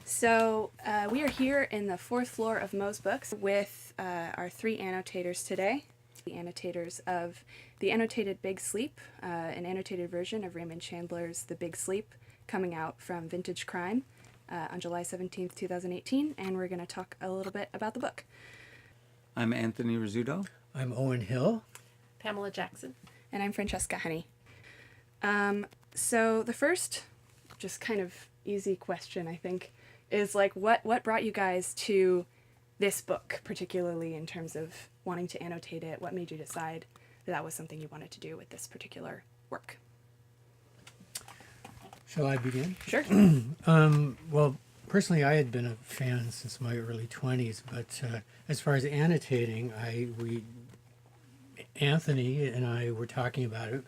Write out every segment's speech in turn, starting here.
So we are here in the fourth floor of Moe's Books with our three annotators today. The annotators of the Annotated Big Sleep, an annotated version of Raymond Chandler's The Big Sleep, coming out from Vintage Crime on July 17th, 2018, and we're going to talk a little bit about the book. I'm Anthony Rizzuto. I'm Owen Hill. Pamela Jackson. And I'm Francesca Honey. So the first, just kind of easy question, I think, is like, what brought you guys to this book, particularly in terms of wanting to annotate it? What made you decide that was something you wanted to do with this particular work? Shall I begin? Sure. Well, personally, I had been a fan since my early 20s, but as far as annotating, Anthony and I were talking about it.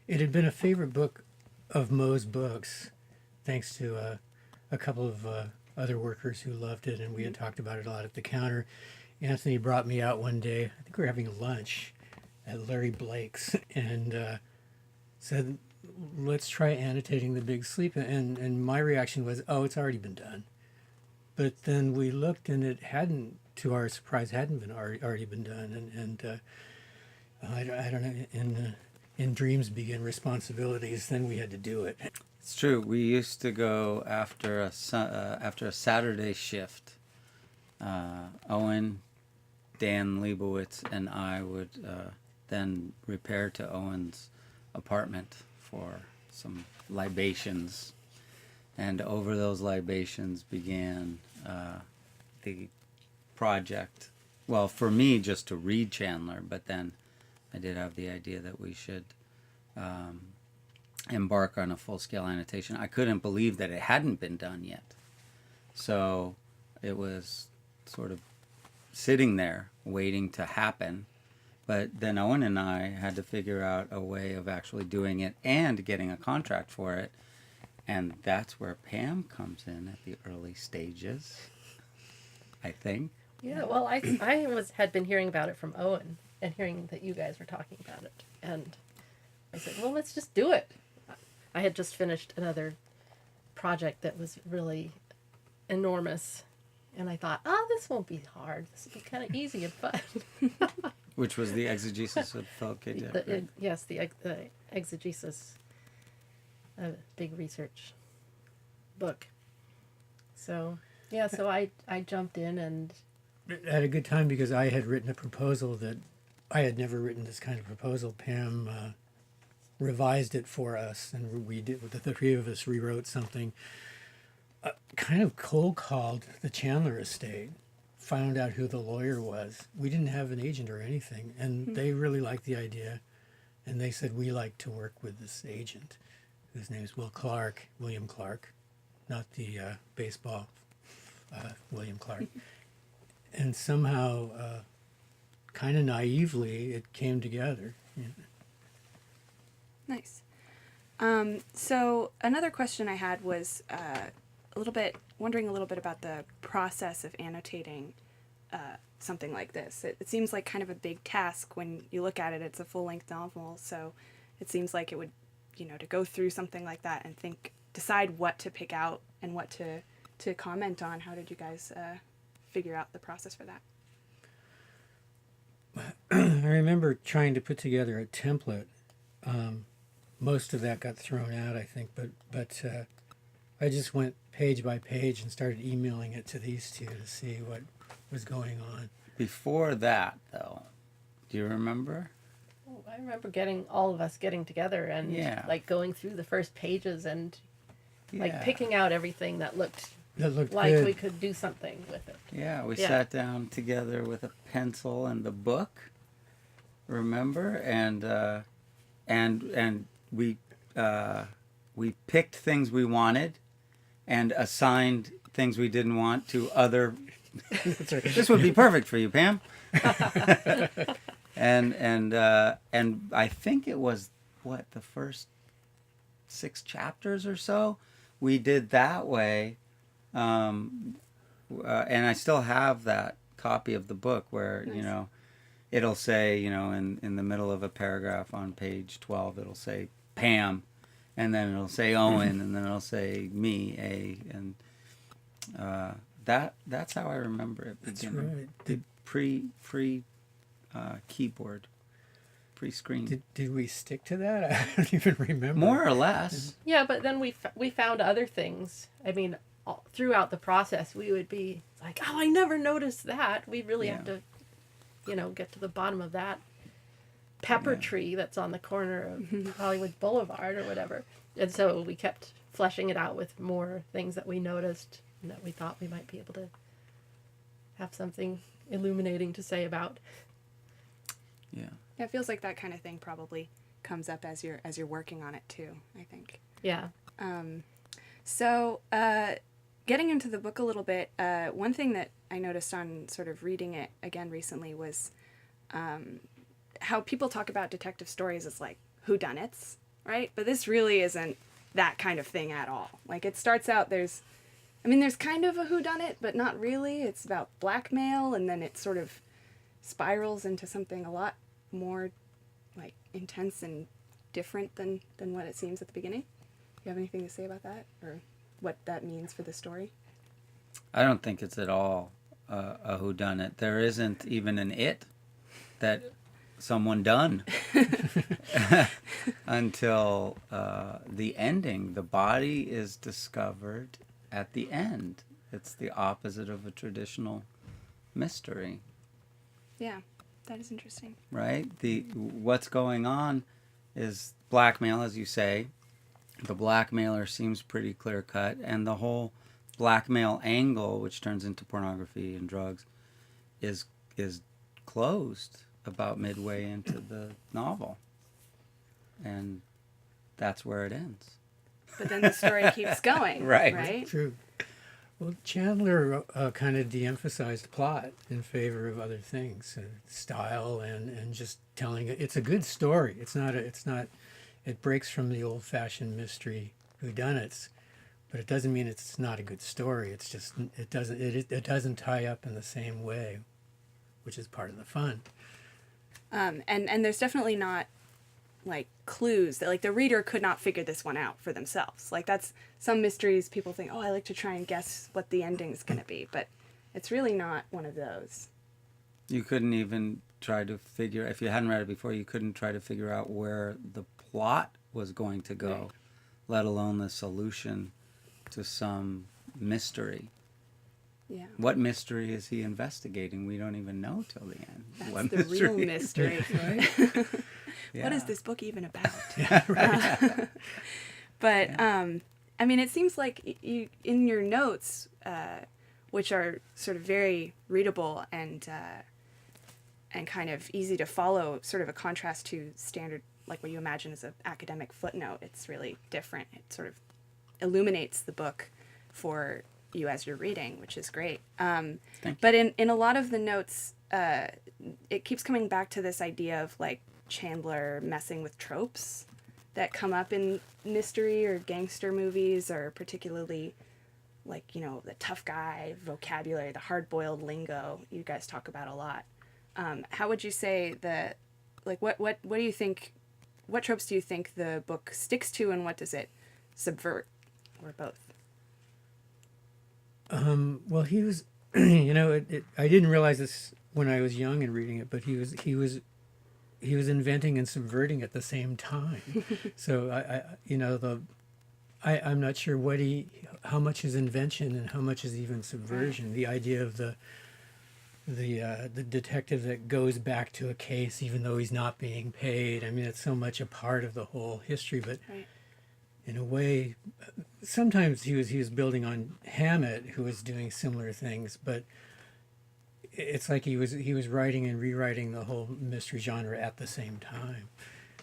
It had been a favorite book of Moe's Books, thanks to a couple of other workers who loved it, and we had talked about it a lot at the counter. Anthony brought me out one day, I think we were having lunch at Larry Blake's, and said, let's try annotating The Big Sleep. And my reaction was, oh, it's already been done. But then we looked, and it hadn't, to our surprise, hadn't been already been done. And I don't know, in dreams begin responsibilities, then we had to do it. It's true. We used to go after a Saturday shift. Owen, Dan Leibowitz, and I would then repair to Owen's apartment for some libations. And over those libations began the project. Well, for me, just to read Chandler, but then I did have the idea that we should embark on a full-scale annotation. I couldn't believe that it hadn't been done yet. So it was sort of sitting there waiting to happen. But then Owen and I had to figure out a way of actually doing it and getting a contract for it. And that's where Pam comes in at the early stages, I think. Yeah, well, I had been hearing about it from Owen and hearing that you guys were talking about it. And I said, well, let's just do it. I had just finished another project that was really enormous. And I thought, oh, this won't be hard. This will be kind of easy and fun. Which was the exegesis of Philip K. Dick, right? Yes, the exegesis, a big research book. So, yeah, so I jumped in and... At a good time, because I had written a proposal that I had never written this kind of proposal. Pam revised it for us, and we did, the three of us rewrote something. Kind of cold called the Chandler estate, found out who the lawyer was. We didn't have an agent or anything, and they really liked the idea, and they said, we like to work with this agent, whose name is William Clark, not the baseball William Clark. And somehow, kind of naively, it came together. Yeah. Nice. So another question I had was wondering a little bit about the process of annotating something like this. It seems like kind of a big task when you look at it. It's a full-length novel, so it seems like it would, to go through something like that and decide what to pick out and what to comment on. How did you guys figure out the process for that? I remember trying to put together a template. Most of that got thrown out, I think, but I just went page by page and started emailing it to these two to see what was going on. Before that, though, do you remember? Oh, I remember all of us getting together and like going through the first pages and like picking out everything that looked like good. We could do something with it. Yeah, we sat down together with a pencil and the book, remember? And we picked things we wanted and assigned things we didn't want to other. This would be perfect for you, Pam. and I think it was the first 6 chapters or so we did that way. And I still have that copy of the book where, Nice. It'll say, in the middle of a paragraph on page 12, it'll say Pam, and then it'll say Owen, and then it'll say me, A, and That's how I remember it That's beginning. right. Pre keyboard, pre screen. Did we stick to that? I don't even remember. More or less. Yeah, but then we found other things. I mean, throughout the process, we would be like, "Oh, I never noticed that." We really have to, get to the bottom of that pepper tree that's on the corner of Hollywood Boulevard or whatever. And so we kept fleshing it out with more things that we noticed and that we thought we might be able to have something illuminating to say about. Yeah. Yeah, it feels like that kind of thing probably comes up as you're working on it too, I think. Yeah. So, getting into the book a little bit, one thing that I noticed on sort of reading it again recently was how people talk about detective stories as like whodunits, right? But this really isn't that kind of thing at all. Like, it starts out, there's kind of a whodunit, but not really. It's about blackmail, and then it sort of spirals into something a lot more like intense and different than what it seems at the beginning. Do you have anything to say about that, or what that means for the story? I don't think it's at all a whodunit. There isn't even an it that someone done until the ending. The body is discovered at the end. It's the opposite of a traditional mystery. Yeah, that is interesting. Right? What's going on is blackmail, as you say. The blackmailer seems pretty clear cut, and the whole blackmail angle, which turns into pornography and drugs, is closed about midway into the novel, and that's where it ends. But then the story keeps going, right? True. Well, Chandler kind of de-emphasized plot in favor of other things, style and just telling it. It's a good story. It's not. It breaks from the old-fashioned mystery whodunits, but it doesn't mean it's not a good story. It's just it doesn't tie up in the same way, which is part of the fun. And there's definitely not like clues that like the reader could not figure this one out for themselves. Like, that's some mysteries people think, oh, I like to try and guess what the ending's going to be, but it's really not one of those. You couldn't even try to figure, if you hadn't read it before, you couldn't try to figure out where the plot was going to go, Right. let alone the solution to some mystery. Yeah. What mystery is he investigating? We don't even know till the end. That's What the real mystery. Right? What is this book even about? Yeah, right. But I mean, it seems like you in your notes, which are sort of very readable and kind of easy to follow, sort of a contrast to standard, like what you imagine as an academic footnote. It's really different. It sort of illuminates the book for you as you're reading, which is great. But in a lot of the notes, it keeps coming back to this idea of like Chandler messing with tropes that come up in mystery or gangster movies, or particularly like, the tough guy vocabulary, the hard-boiled lingo you guys talk about a lot. How would you say that, like, what do you think, what tropes do you think the book sticks to, and what does it subvert, or both? Well, he was, I didn't realize this when I was young and reading it, but he was inventing and subverting at the same time. So I'm not sure how much is invention and how much is even subversion. The idea of the detective that goes back to a case even though he's not being paid. I mean, it's so much a part of the whole history, but Right. in a way, sometimes he was building on Hammett, who was doing similar things, but it's like he was writing and rewriting the whole mystery genre at the same time.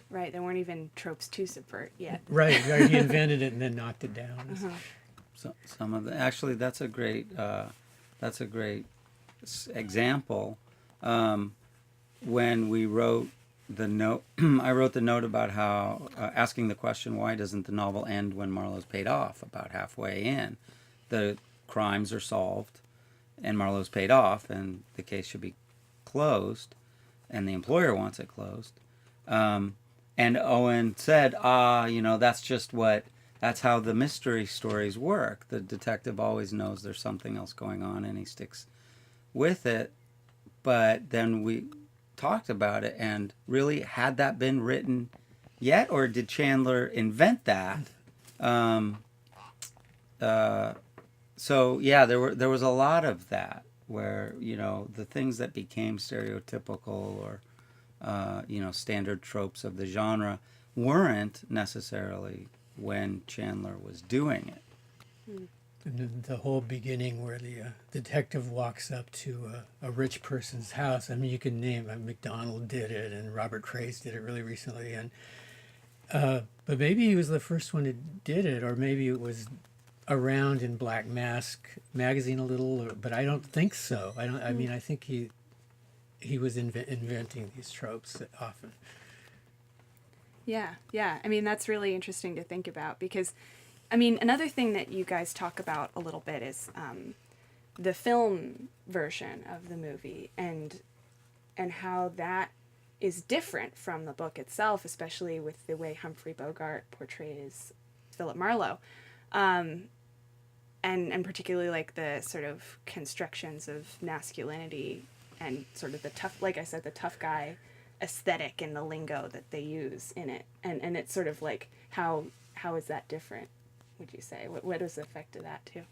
Right, there weren't even tropes to subvert yet. Right. He invented it and then knocked it down. Uh-huh. So, some of the, actually, that's a great example. When we wrote the note, I wrote the note about how asking the question, why doesn't the novel end when Marlowe's paid off? About halfway in, the crimes are solved, and Marlowe's paid off, and the case should be closed, and the employer wants it closed. And Owen said, that's just what that's how the mystery stories work. The detective always knows there's something else going on, and he sticks with it. But then we talked about it, and really, had that been written yet, or did Chandler invent that? So yeah, there was a lot of that where, you know, the things that became stereotypical or you know, standard tropes of the genre weren't necessarily when Chandler was doing it. And then the whole beginning where the detective walks up to a rich person's house. I mean, you can name McDonald did it, and Robert Craze did it really recently, and but maybe he was the first one that did it, or maybe it was around in Black Mask magazine a little, but I don't think so. I don't. I mean, I think he was inventing these tropes often. Yeah, yeah. I mean, that's really interesting to think about because, I mean, another thing that you guys talk about a little bit is the film version of the movie and how that is different from the book itself, especially with the way Humphrey Bogart portrays Philip Marlowe. And particularly like the sort of constructions of masculinity and sort of the tough, like I said, the tough guy aesthetic and the lingo that they use in it. And it's sort of like, how is that different, would you say? What is the effect of that too?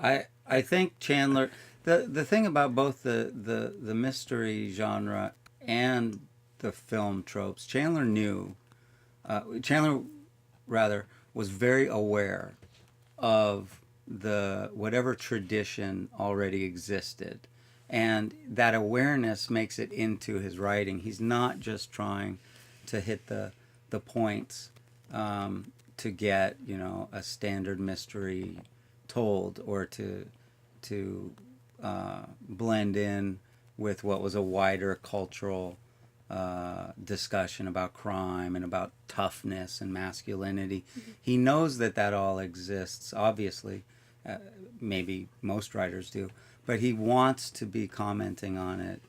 I think Chandler, the thing about both the mystery genre and the film tropes, Chandler was very aware of the whatever tradition already existed, and that awareness makes it into his writing. He's not just trying to hit the points to get, you know, a standard mystery told, or to blend in with what was a wider cultural discussion about crime and about toughness and masculinity. Mm-hmm. He knows that all exists, obviously. Maybe most writers do. But he wants to be commenting on it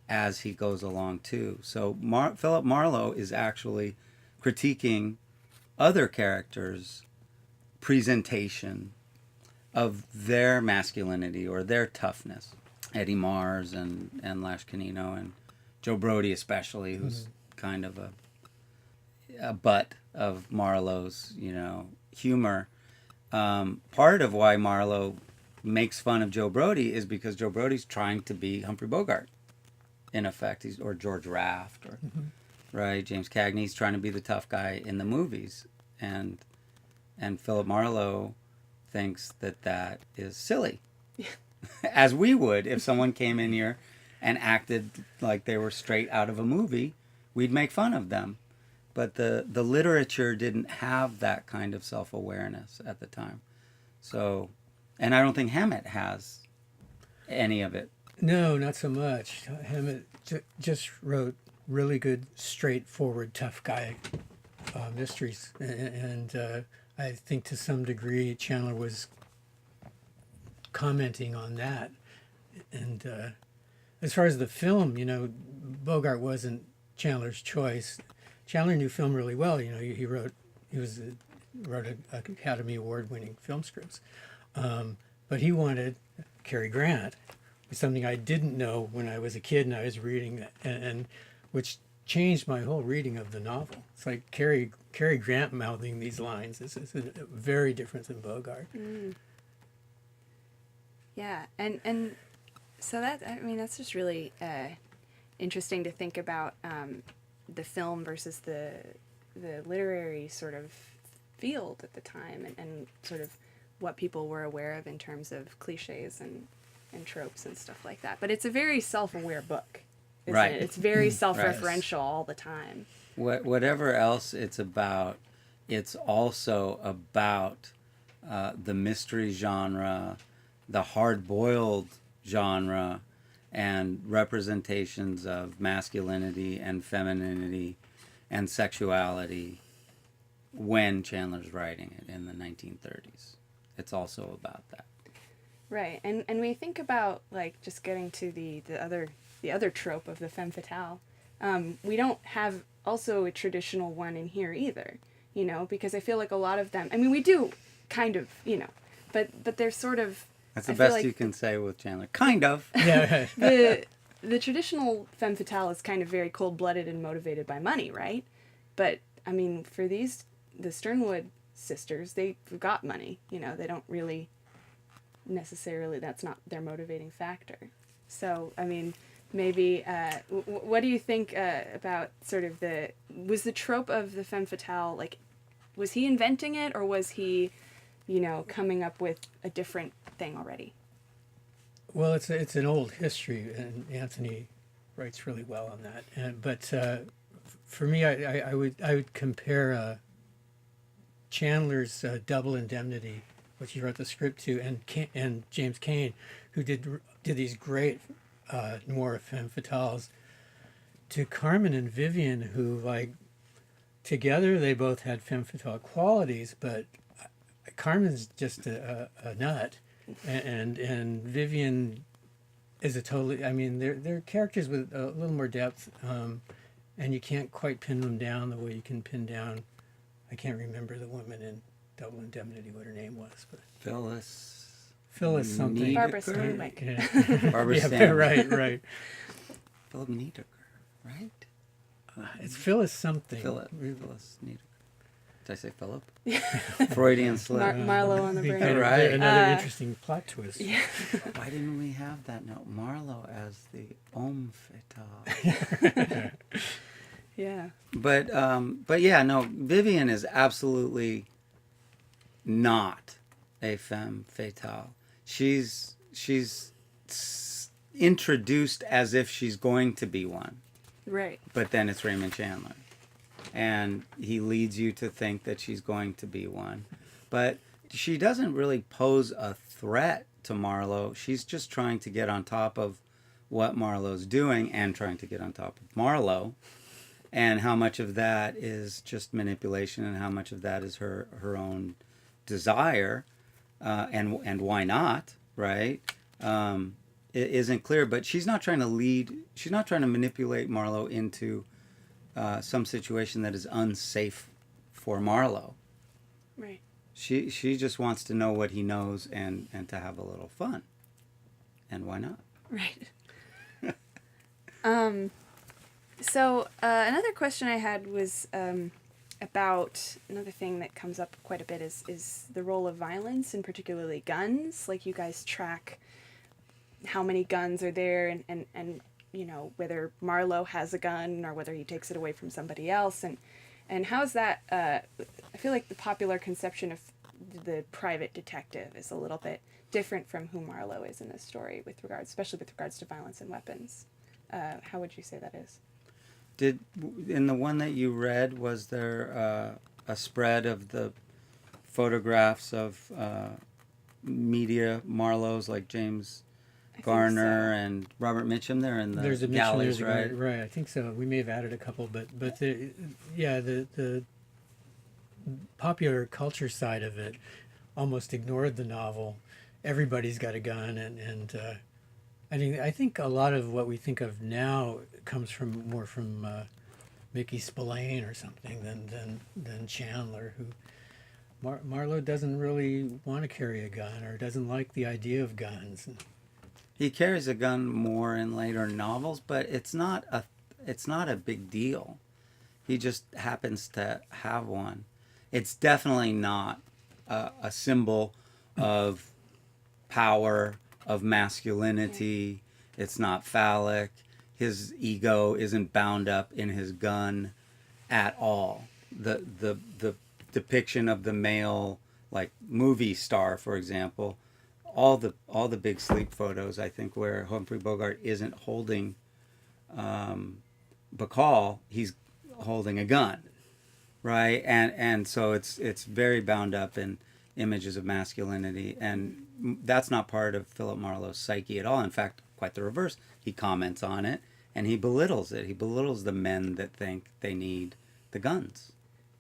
as he goes along, too. So Philip Marlowe is actually critiquing other characters' presentation of their masculinity or their toughness. Eddie Mars and Lash Canino and Joe Brody especially, who's kind of a butt of Marlowe's, you know, humor. Part of why Marlowe makes fun of Joe Brody is because Joe Brody's trying to be Humphrey Bogart, in effect, or George Raft, or right, James Cagney's trying to be the tough guy in the movies, and Philip Marlowe thinks that is silly, as we would if someone came in here and acted like they were straight out of a movie. We'd make fun of them. But the literature didn't have that kind of self-awareness at the time. So, and I don't think Hammett has any of it. No, not so much. Hammett just wrote really good, straightforward, tough guy mysteries. And I think to some degree Chandler was commenting on that. And as far as the film, you know, Bogart wasn't Chandler's choice. Chandler knew film really well. You know, he wrote an Academy Award-winning film scripts, but he wanted Cary Grant, something I didn't know when I was a kid and I was reading that, and which changed my whole reading of the novel. It's like Cary Grant mouthing these lines is very different than Bogart. Mm. Yeah, and so that, I mean, that's just really interesting to think about. The film versus the literary sort of field at the time, and sort of what people were aware of in terms of cliches and tropes and stuff like that. But it's a very self-aware book, isn't right? It? It's very self-referential all the time. Whatever else it's about, it's also about the mystery genre, the hard-boiled genre, and representations of masculinity and femininity and sexuality when Chandler's writing it in the 1930s. It's also about that. Right, and we think about, like, just getting to the other trope of the femme fatale. We don't have also a traditional one in here either. you know, because I feel like a lot of them, I mean, we do kind of, you know, but they're sort of, That's the I feel best like you can say with Chandler. Kind of. Yeah. the traditional femme fatale is kind of very cold-blooded and motivated by money, right? But I mean, for the Sternwood sisters, they've got money, you know, they don't really necessarily, that's not their motivating factor. So I mean, maybe what do you think about sort of was the trope of the femme fatale, like, was he inventing it, or was he, you know, coming up with a different thing already? Well, it's an old history, and Anthony writes really well on that. But for me, I would compare Chandler's Double Indemnity, which he wrote the script to, and James Cain, who did these great noir femme fatales, to Carmen and Vivian, who, like, together they both had femme fatale qualities, but Carmen's just a nut, and Vivian is a totally, I mean, they're characters with a little more depth, and you can't quite pin them down the way you can pin down, I can't remember the woman in Double Indemnity, what her name was, but Phyllis something. Barbara Stanwyck. Yeah. Barbara Yeah, Stanwyck. right. Philip Niederker, right? It's Phyllis something. Phyllis Niederker. Did I say Philip? Freudian slip. Marlowe on the brain. Right. Another interesting plot twist. Yeah. Why didn't we have that note? Marlowe as the homme fatale. Yeah. But yeah, no, Vivian is absolutely not a femme fatale. She's introduced as if she's going to be one. Right. But then it's Raymond Chandler. And he leads you to think that she's going to be one. But she doesn't really pose a threat to Marlowe. She's just trying to get on top of what Marlowe's doing and trying to get on top of Marlowe. And how much of that is just manipulation and how much of that is her own desire, and why not, right? It isn't clear, but she's not trying to manipulate Marlowe into some situation that is unsafe for Marlowe. Right. She just wants to know what he knows and to have a little fun. And why not? Right. So another question I had was about another thing that comes up quite a bit is the role of violence, and particularly guns. Like, you guys track how many guns are there, and you know, whether Marlowe has a gun or whether he takes it away from somebody else, and how's that? I feel like the popular conception of the private detective is a little bit different from who Marlowe is in this story, especially with regards to violence and weapons. How would you say that is? In the one that you read, was there a spread of the photographs of media Marlowes, like James Garner and Robert Mitchum? There in the There's a galleys, Mitchum, right? right. I think so. We may have added a couple, but the popular culture side of it almost ignored the novel. Everybody's got a gun, and I think a lot of what we think of now comes more from Mickey Spillane or something than Chandler, who Marlowe doesn't really want to carry a gun or doesn't like the idea of guns. He carries a gun more in later novels, but it's not a big deal. He just happens to have one. It's definitely not a symbol of power, of masculinity. It's not phallic. His ego isn't bound up in his gun at all. The depiction of the male, like, movie star, for example, all the big sleep photos, I think, where Humphrey Bogart isn't holding Bacall, he's holding a gun, right? And so it's very bound up in images of masculinity, and that's not part of Philip Marlowe's psyche at all. In fact, quite the reverse. He comments on it, and he belittles it. He belittles the men that think they need the guns.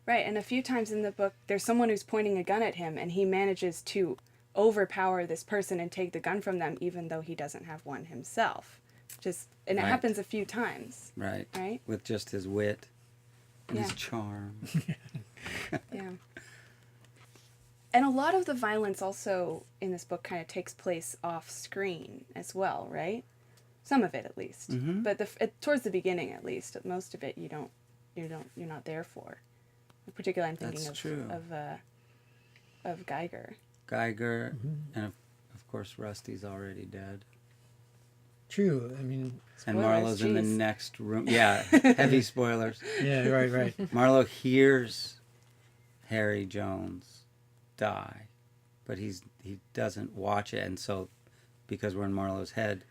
Right, and a few times in the book, there's someone who's pointing a gun at him, and he manages to overpower this person and take the gun from them, even though he doesn't have one himself. It happens a few times. Right. Right. With just his wit. and Yeah. his charm. Yeah. And a lot of the violence also in this book kind of takes place off screen as well, right? Some of it at least. Mhm. But towards the beginning at least, most of it you're not there for. Particularly I'm thinking That's true. of Geiger. Geiger, and of course Rusty's already dead. True. I mean, And Spoilers, Marlowe's in the jeez. next room. Yeah, heavy spoilers. yeah, right. Marlowe hears Harry Jones die, but he doesn't watch it, and so because we're in Marlowe's head,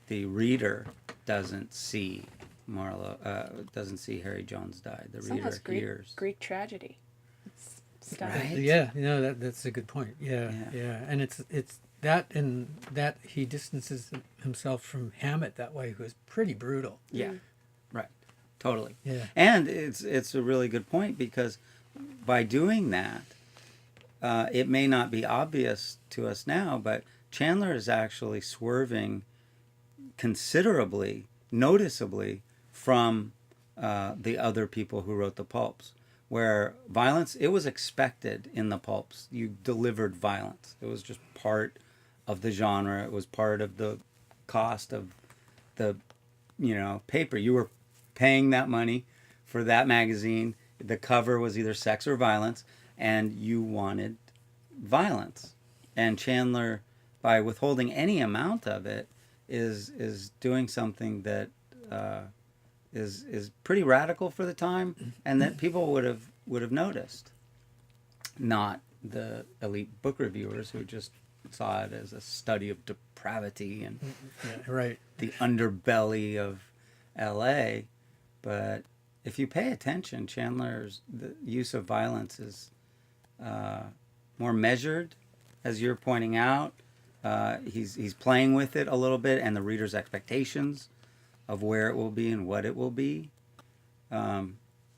the reader doesn't see doesn't see Harry Jones die. The It's reader almost hears. Greek tragedy. It's stuff. Right. Yeah, that's a good point. Yeah. Yeah, and it's that, and that he distances himself from Hammett that way, who is pretty brutal. Yeah, right, totally. Yeah. And it's a really good point, because by doing that, it may not be obvious to us now, but Chandler is actually swerving considerably, noticeably, from the other people who wrote the pulps. Where violence, it was expected in the pulps. You delivered violence. It was just part of the genre. It was part of the cost of the, paper. You were paying that money for that magazine. The cover was either sex or violence, and you wanted violence. And Chandler, by withholding any amount of it, is doing something that is pretty radical for the time, and that people would have noticed. Not the elite book reviewers who just saw it as a study of depravity and the underbelly of L.A. But if you pay attention, Chandler's the use of violence is more measured, as you're pointing out. He's playing with it a little bit, and the reader's expectations of where it will be and what it will be.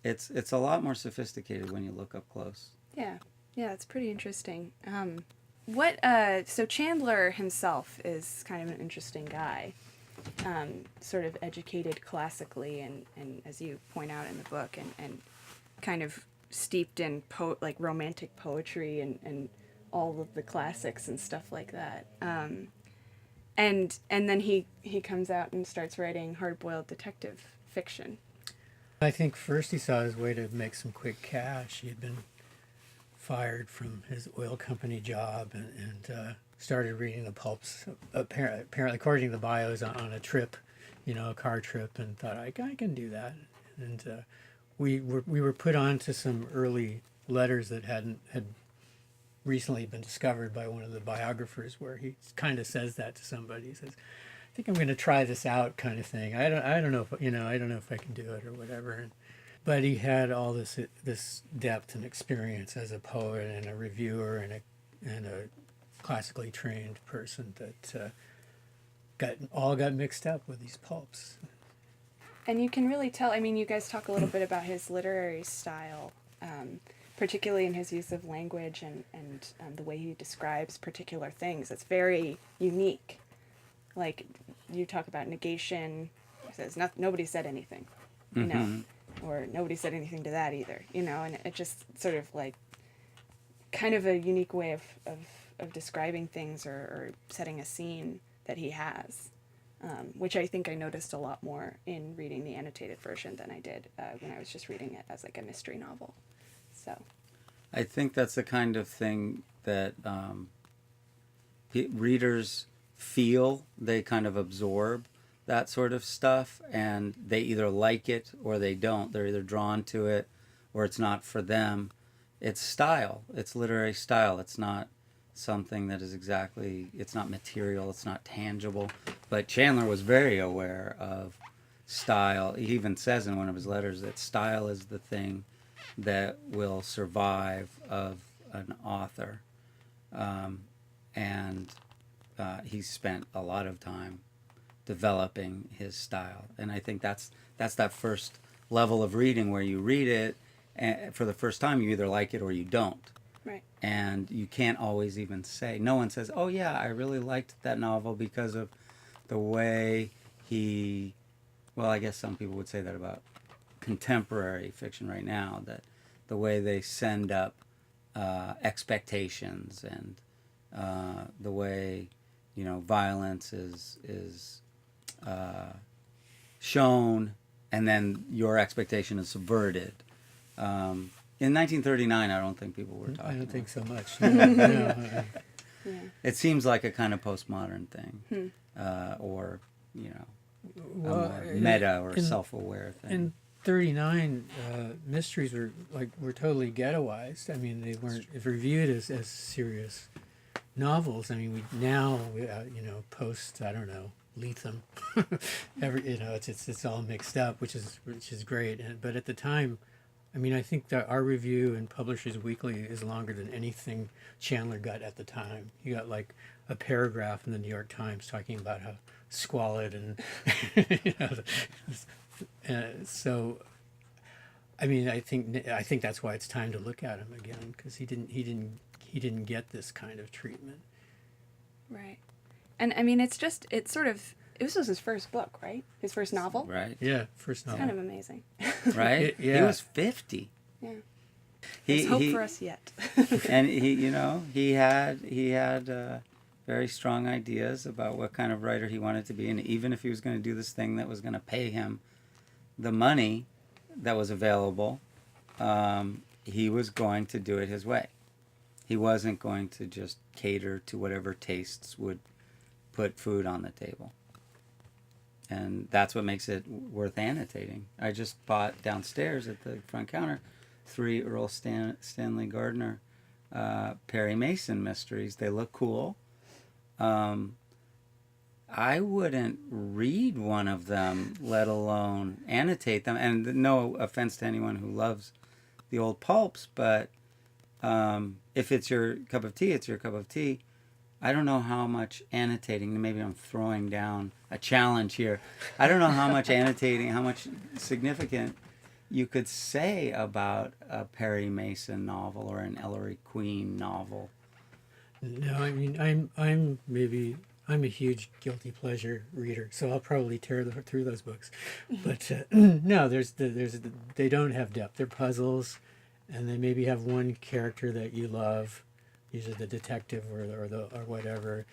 It's a lot more sophisticated when you look up close. Yeah, it's pretty interesting. So Chandler himself is kind of an interesting guy, sort of educated classically, and as you point out in the book, and kind of steeped in romantic poetry and all of the classics and stuff like that. And then he comes out and starts writing hard-boiled detective fiction. I think first he saw his way to make some quick cash. He had been fired from his oil company job and started reading the pulps, apparently according to the bios, on a trip, a car trip, and thought, I can do that. And we were put on to some early letters that had recently been discovered by one of the biographers, where he kind of says that to somebody. He says, I think I'm going to try this out, kind of thing. I don't know if I can do it or whatever. But he had all this depth and experience as a poet and a reviewer and a classically trained person that got mixed up with these pulps. And you can really tell, you guys talk a little bit about his literary style, particularly in his use of language and the way he describes particular things. It's very unique. Like, you talk about negation, it says nobody said anything, or nobody said anything to that either, and it just sort of like kind of a unique way of describing things or setting a scene that he has, which I think I noticed a lot more in reading the annotated version than I did when I was just reading it as like a mystery novel. So, I think that's the kind of thing that readers feel. They kind of absorb that sort of stuff, and they either like it or they don't. They're either drawn to it or it's not for them. It's style. It's literary style. It's not something that is exactly, it's not material, it's not tangible. But Chandler was very aware of style. He even says in one of his letters that style is the thing that will survive of an author. And he spent a lot of time developing his style. And I think that's that first level of reading where you read it, and for the first time you either like it or you don't. right. And you can't always even say, no one says, oh yeah, I really liked that novel because of the way he, well, I guess some people would say that about contemporary fiction right now, that the way they send up expectations, and the way, you know, violence is shown, and then your expectation is subverted. In 1939, I don't think people were talking. I don't think about so much. No. Yeah. It seems like a kind of postmodern thing, or, you know, a more meta or self-aware thing. In 39, mysteries were totally ghettoized. I mean, they weren't reviewed as serious novels. I mean, we you know, post, I don't know, Lethem, you know, it's all mixed up, which is great. But at the time, I mean, I think that our review in Publishers Weekly is longer than anything Chandler got at the time. He got like a paragraph in the New York Times talking about how squalid and you know, so. I mean, I think that's why it's time to look at him again, because he didn't get this kind of treatment. Right. And I mean, it was his first book, right? His first novel? Right. Yeah, first novel. Kind of amazing. Right? Yeah. He was 50. Yeah. There's hope he for us yet. and he had very strong ideas about what kind of writer he wanted to be, and even if he was going to do this thing that was going to pay him the money that was available, he was going to do it his way. He wasn't going to just cater to whatever tastes would put food on the table. And that's what makes it worth annotating. I just bought downstairs at the front counter 3 Earl Stanley Gardner Perry Mason mysteries. They look cool. I wouldn't read one of them, let alone annotate them. And no offense to anyone who loves the old pulps, but if it's your cup of tea, it's your cup of tea. I don't know how much annotating, maybe I'm throwing down a challenge here. I don't know how much annotating, how much significant you could say about a Perry Mason novel or an Ellery Queen novel. No, I mean, I'm a huge guilty pleasure reader, so I'll probably tear through those books. But no, they don't have depth. They're puzzles, and they maybe have one character that you love, usually the detective or whatever,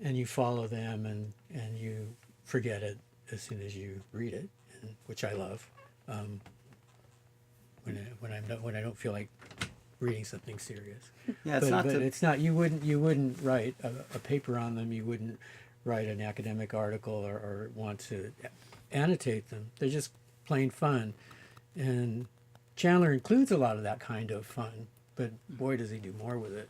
and you follow them, and you forget it as soon as you read it, which I love. When I don't feel like reading something serious. Yeah, it's not. You wouldn't write a paper on them. You wouldn't write an academic article or want to annotate them. They're just plain fun, and Chandler includes a lot of that kind of fun. But boy, does he do more with it.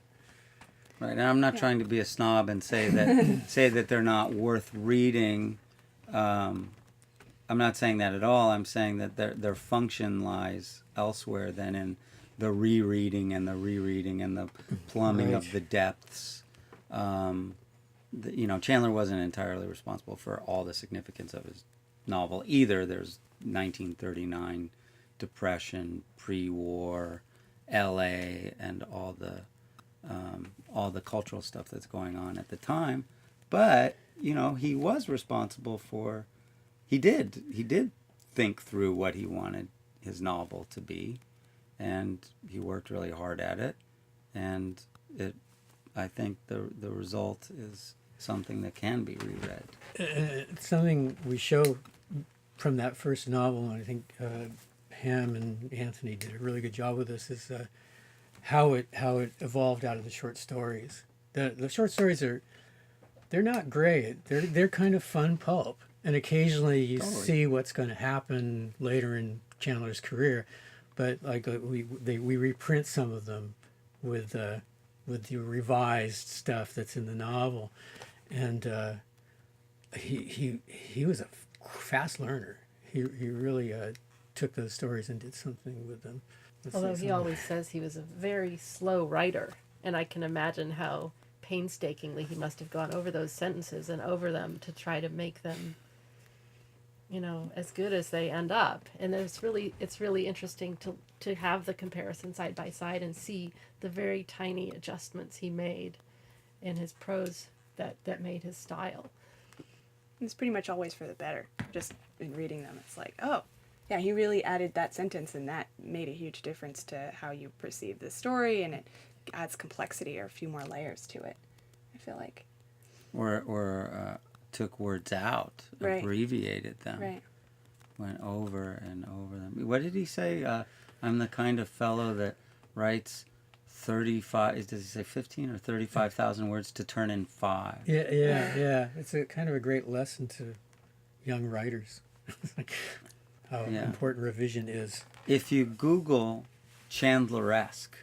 Right, and I'm not trying to be a snob and say that they're not worth reading. I'm not saying that at all. I'm saying that their function lies elsewhere than in the rereading and the plumbing of the depths. Chandler wasn't entirely responsible for all the significance of his novel either. There's 1939 Depression, pre-war, L.A., and all the cultural stuff that's going on at the time. But he was responsible for. He did think through what he wanted his novel to be, and he worked really hard at it, and I think the result is something that can be reread. Something we show from that first novel, and I think Pam and Anthony did a really good job with this, is how it evolved out of the short stories. The short stories they're not great. They're kind of fun pulp. And occasionally you see what's going to happen later in Chandler's career, but like we reprint some of them with the revised stuff that's in the novel, and he was a fast learner. He really took those stories and did something with them. Although he always says he was a very slow writer, and I can imagine how painstakingly he must have gone over those sentences and over them to try to make them as good as they end up. And it's really interesting to have the comparison side by side and see the very tiny adjustments he made in his prose that made his style. It's pretty much always for the better. Just in reading them, it's like, oh, Yeah, he really added that sentence, and that made a huge difference to how you perceive the story, and it adds complexity or a few more layers to it, I feel like. Or took words out, Right. abbreviated them, Right. went over and over them. What did he say? I'm the kind of fellow that writes 35, does he say 15 or 35,000 words to turn in 5? Yeah. It's a kind of a great lesson to young writers. How important revision is. If you Google Chandler-esque,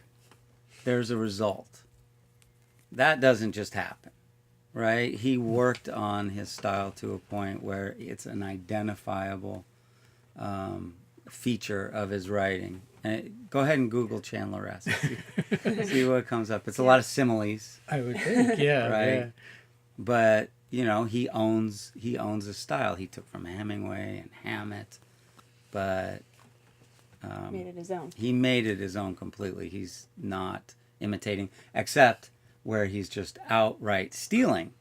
there's a result. That doesn't just happen, right? He worked on his style to a point where it's an identifiable feature of his writing. And go ahead and Google Chandler-esque. See what comes up. It's a lot of similes. I would think, yeah. Right. Yeah. But, you know, he owns his style. He took from Hemingway and Hammett, but Made it his own. he made it his own completely. He's not imitating, except where he's just outright stealing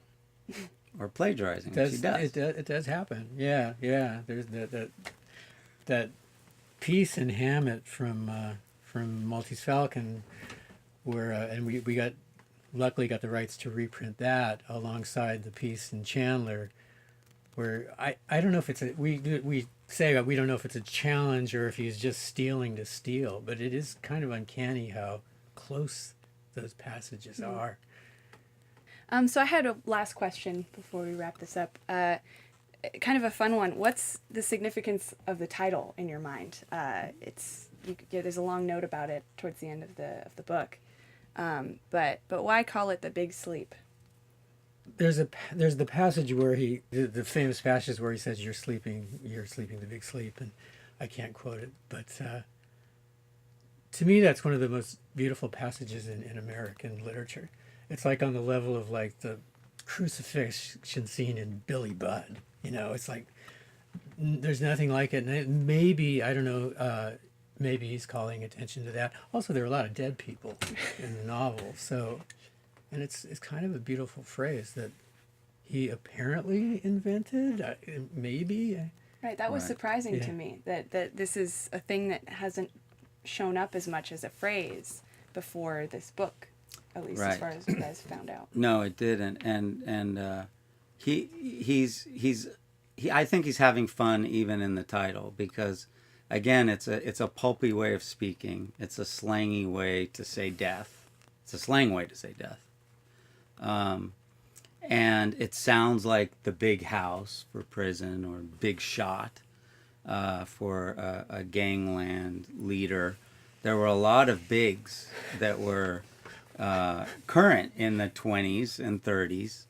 or plagiarizing, which he does. It does happen. Yeah. There's that piece in Hammett from Maltese Falcon, where and we luckily got the rights to reprint that alongside the piece in Chandler, where I don't know if it's we say we don't know if it's a challenge or if he's just stealing to steal, but it is kind of uncanny how close those passages are. So I had a last question before we wrap this up. Kind of a fun one. What's the significance of the title in your mind? There's a long note about it towards the end of the book. But why call it The Big Sleep? There's the passage where the famous passage where he says you're sleeping the big sleep, and I can't quote it, but to me that's one of the most beautiful passages in American literature. It's like on the level of like the crucifixion scene in Billy Budd. You know, it's like there's nothing like it. And maybe, I don't know, maybe he's calling attention to that. Also, there are a lot of dead people in the novel. So, and it's kind of a beautiful phrase that he apparently invented. Maybe. Right, that was Right. surprising to me, that this is a thing that hasn't shown up as much as a phrase before this book, at least as Right. far as you guys found out. No, it didn't, and I think he's having fun even in the title because, again, it's a pulpy way of speaking. It's a slangy way to say death. It's a slang way to say death, and it sounds like the big house for prison or big shot for a gangland leader. There were a lot of bigs that were current in the 20s and 30s.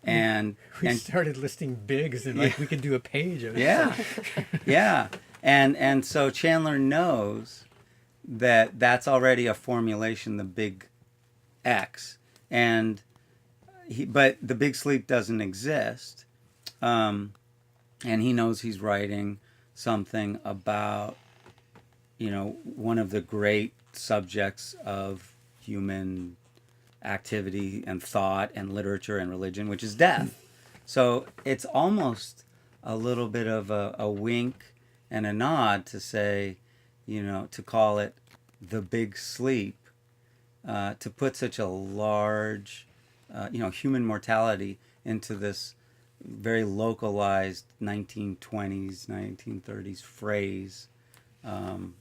And we started listing bigs, and like we could do a page of it. Yeah. And so Chandler knows that that's already a formulation, the big X, but the big sleep doesn't exist, and he knows he's writing something about, one of the great subjects of human activity and thought and literature and religion, which is death. So it's almost a little bit of a wink and a nod to say, to call it The Big Sleep, to put such a large, human mortality into this very localized 1920s, 1930s phrase. And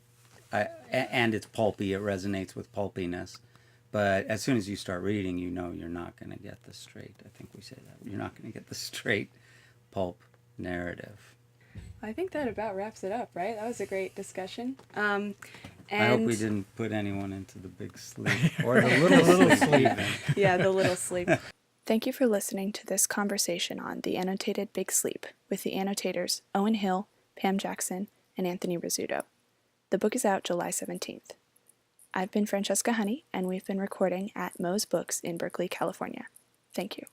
it's pulpy, it resonates with pulpiness. But as soon as you start reading, you're not going to get the straight, I think we say that, you're not going to get the straight pulp narrative. I think that about wraps it up, right? That was a great discussion. I hope we didn't put anyone into the big sleep or the little sleep. Yeah, the little sleep. Thank you for listening to this conversation on the Annotated Big Sleep with the annotators Owen Hill, Pam Jackson, and Anthony Rizzuto. The book is out July 17th. I've been Francesca Honey, and we've been recording at Moe's Books in Berkeley, California. Thank you.